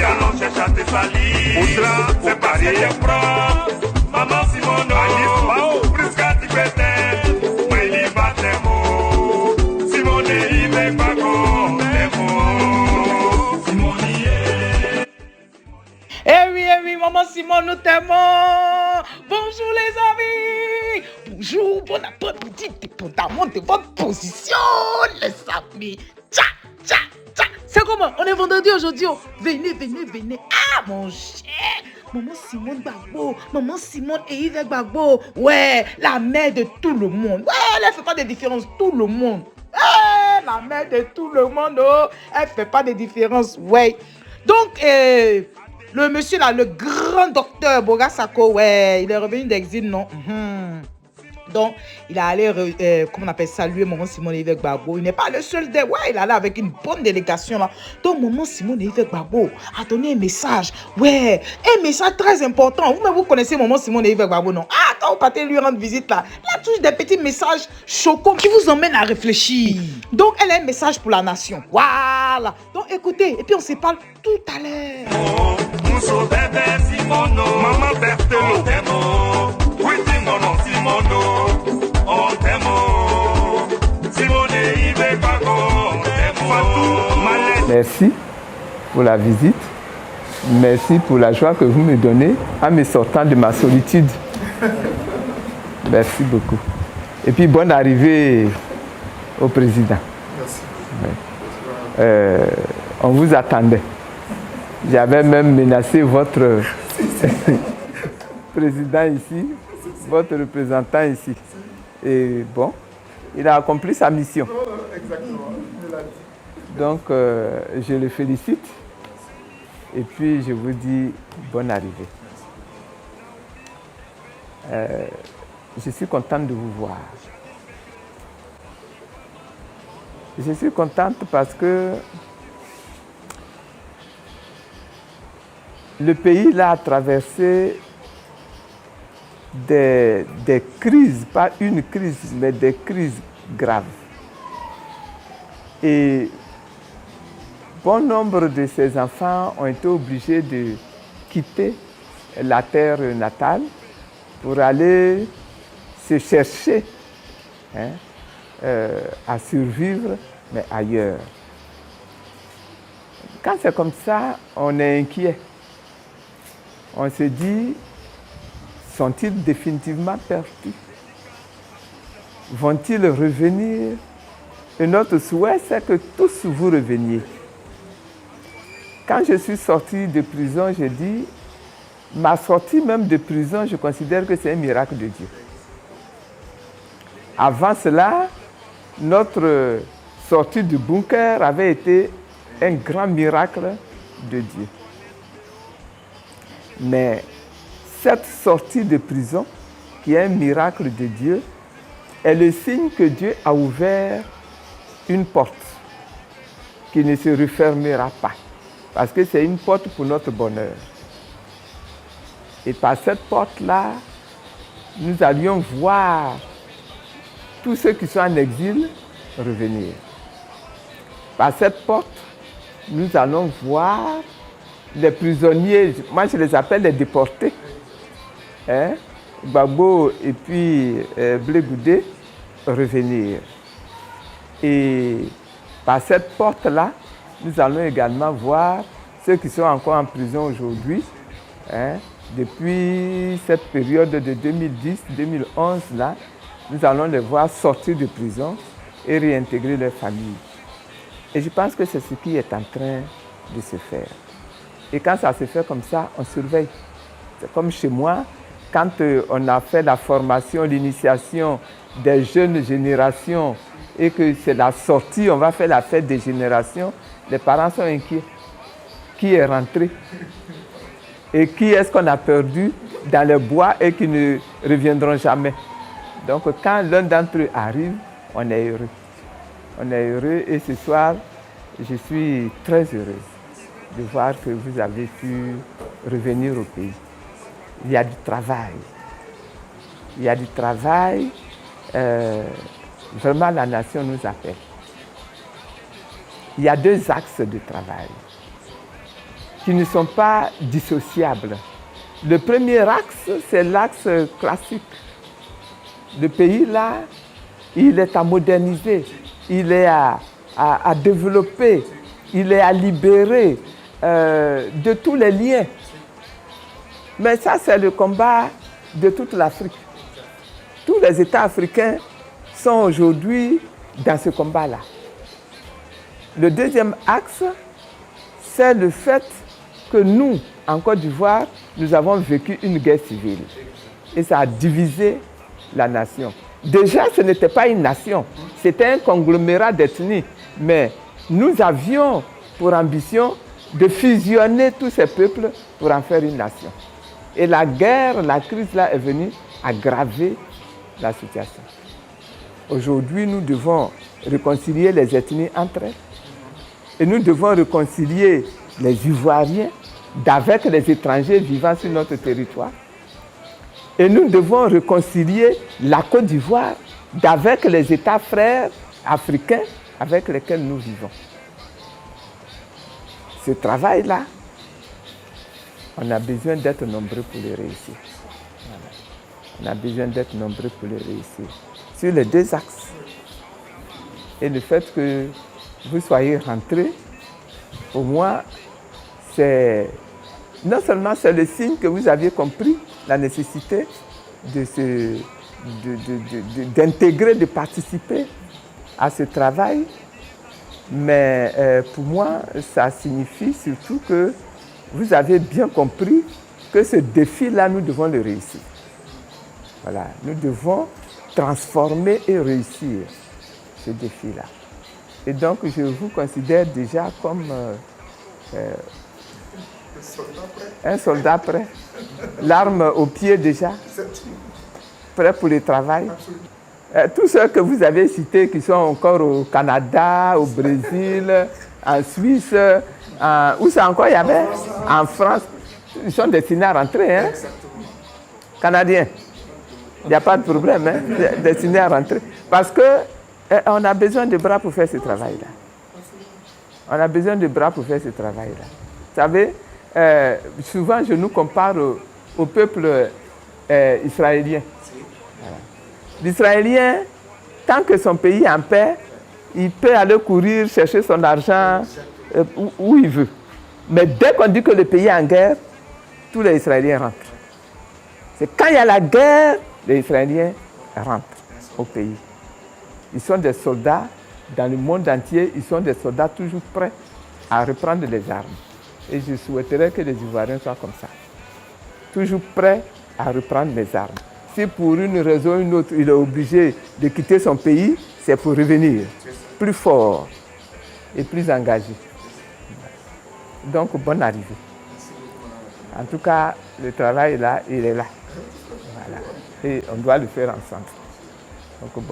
Allons chercher à te salir. C'est parce que t'es propre. Maman Simono, Prisca Tipete, moi il y va tes mots. Simone, il n'est pas con, tes mots. Simonier. Eh oui, maman Simone, nous t'aimons. Bonjour les amis. Bonjour, bon après-midi, dépendamment de votre position, les amis. Tcha, tcha, tcha. C'est comment? On est vendredi aujourd'hui. Oh. Venez. Ah, mon cher. Maman Simone Gbagbo, maman Simone et Yves Gbagbo. Ouais, la mère de tout le monde. Ouais, elle ne fait pas de différence. Tout le monde. Ouais, la mère de tout le monde. Oh, elle ne fait pas de différence. Ouais. Donc, le monsieur là, le grand docteur Bogasako, ouais, il est revenu d'exil, non? Donc, il est allé, comment on appelle, saluer maman Simone Yves Gbagbo. Il n'est pas le seul ouais, il est allé avec une bonne délégation là. Donc, maman Simone Yves Gbagbo a donné un message. Ouais, un message très important. Vous connaissez maman Simone Yves Gbagbo, non? Ah, quand vous partez lui rendre visite là, il a toujours des petits messages choquants qui vous emmènent à réfléchir. Donc, elle a un message pour la nation. Voilà. Donc, écoutez, et puis on se parle tout à l'heure. Mousso bébé Simono, maman Berthelot, oui, Simono, Simono, on t'aime. Simone, il veut pas qu'on t'aime. Merci pour la visite. Merci pour la joie que vous me donnez en me sortant de ma solitude. Merci beaucoup. Et puis, bonne arrivée au président. Merci. On vous attendait. J'avais même menacé votre président ici, votre représentant ici. Et bon, il a accompli sa mission. Exactement, il l'a dit. Donc, je le félicite. Et puis, je vous dis bonne arrivée. Je suis contente de vous voir. Je suis contente parce que le pays là a traversé des crises, pas une crise, mais des crises graves. Et bon nombre de ces enfants ont été obligés de quitter la terre natale pour aller se chercher à survivre, mais ailleurs. Quand c'est comme ça, on est inquiet. On se dit, sont-ils définitivement perdus? Vont-ils revenir? Et notre souhait, c'est que tous vous reveniez. Quand je suis sorti de prison, j'ai dit, ma sortie même de prison, je considère que c'est un miracle de Dieu. Avant cela, notre sortie du bunker avait été un grand miracle de Dieu. Mais cette sortie de prison, qui est un miracle de Dieu, est le signe que Dieu a ouvert une porte qui ne se refermera pas. Parce que c'est une porte pour notre bonheur. Et par cette porte-là, nous allions voir tous ceux qui sont en exil revenir. Par cette porte, nous allons voir les prisonniers, moi je les appelle les déportés, Gbagbo et puis Blé Goudé, revenir. Et par cette porte-là, nous allons également voir ceux qui sont encore en prison aujourd'hui, depuis cette période de 2010-2011, là, nous allons les voir sortir de prison et réintégrer leur famille. Et je pense que c'est ce qui est en train de se faire. Et quand ça se fait comme ça, on surveille. C'est comme chez moi, quand on a fait la formation, l'initiation des jeunes générations et que c'est la sortie, on va faire la fête des générations, les parents sont inquiets. Qui est rentré? Et qui est-ce qu'on a perdu dans les bois et qui ne reviendront jamais? Donc quand l'un d'entre eux arrive, on est heureux. On est heureux et ce soir, je suis très heureuse de voir que vous avez pu revenir au pays. Il y a du travail. Il y a du travail. Vraiment, la nation nous appelle. Il y a deux axes de travail. qui ne sont pas dissociables. Le premier axe, c'est l'axe classique. Le pays, là, il est à moderniser, il est à développer, il est à libérer de tous les liens. Mais ça, c'est le combat de toute l'Afrique. Tous les États africains sont aujourd'hui dans ce combat-là. Le deuxième axe, c'est le fait que nous, en Côte d'Ivoire, nous avons vécu une guerre civile. Et ça a divisé la nation. Déjà, ce n'était pas une nation, c'était un conglomérat d'ethnies. Mais nous avions pour ambition de fusionner tous ces peuples pour en faire une nation. Et la guerre, la crise là est venue aggraver la situation. Aujourd'hui, nous devons réconcilier les ethnies entre elles. Et nous devons réconcilier les Ivoiriens avec les étrangers vivant sur notre territoire. Et nous devons réconcilier la Côte d'Ivoire avec les États frères africains avec lesquels nous vivons. Ce travail-là, on a besoin d'être nombreux pour le réussir. On a besoin d'être nombreux pour le réussir. Sur les deux axes. Et le fait que vous soyez rentrés, pour moi, c'est non seulement c'est le signe que vous aviez compris la nécessité d'intégrer, de participer à ce travail, mais pour moi, ça signifie surtout que vous avez bien compris que ce défi-là, nous devons le réussir. Voilà, nous devons transformer et réussir ce défi-là. Et donc, je vous considère déjà comme un soldat prêt, l'arme au pied déjà, prêt pour le travail. Tous ceux que vous avez cités qui sont encore au Canada, au Brésil, en Suisse, où c'est encore il y avait? En France, ils sont destinés à rentrer, hein? Canadiens. Il n'y a pas de problème, hein? Destinés à rentrer. Parce qu'on a besoin de bras pour faire ce travail-là. On a besoin de bras pour faire ce travail-là. Vous savez, souvent je nous compare au peuple israélien. Voilà. L'Israélien, tant que son pays est en paix, il peut aller courir, chercher son argent où il veut. Mais dès qu'on dit que le pays est en guerre, tous les Israéliens rentrent. C'est quand il y a la guerre, les Israéliens rentrent au pays. Ils sont des soldats dans le monde entier, ils sont des soldats toujours prêts à reprendre les armes. Et je souhaiterais que les Ivoiriens soient comme ça. Toujours prêts à reprendre les armes. Si pour une raison ou une autre, il est obligé de quitter son pays, c'est pour revenir plus fort et plus engagé. Donc, bonne arrivée. En tout cas, le travail là, il est là. Voilà. Et on doit le faire ensemble.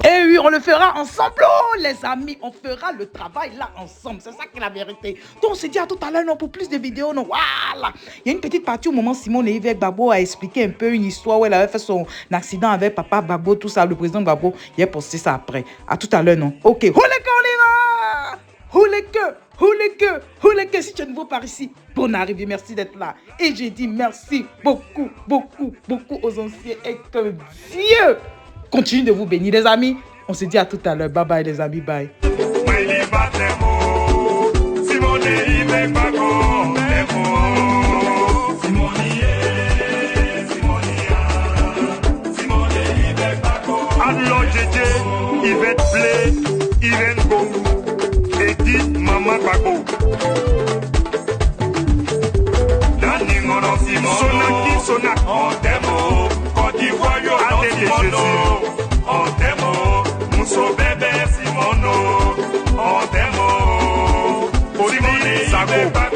Et oui, on le fera ensemble, oh, les amis, on fera le travail là ensemble, c'est ça qui est la vérité. Donc on se dit à tout à l'heure, non, pour plus de vidéos, non, voilà. Il y a une petite partie au moment où Simone Évêque Gbagbo a expliqué un peu une histoire où elle avait fait son accident avec papa Gbagbo, tout ça, le président Gbagbo, il a posté ça après. À tout à l'heure, non. Ok, Houleke, on y va. Houleke, si tu es nouveau par ici, bonne arrivée, merci d'être là. Et j'ai dit merci beaucoup aux anciens et que Dieu continue de vous bénir, les amis. On se dit à tout à l'heure. Bye bye, les amis. Bye. Yvette Blé, Irène Go, Edith Maman Gbagbo. Dani Ngono Simon, Sonaki Sonak, on t'aime, Côte d'Ivoire, on t'aime, Mousso Bébé Simono, on t'aime, Simone Sago.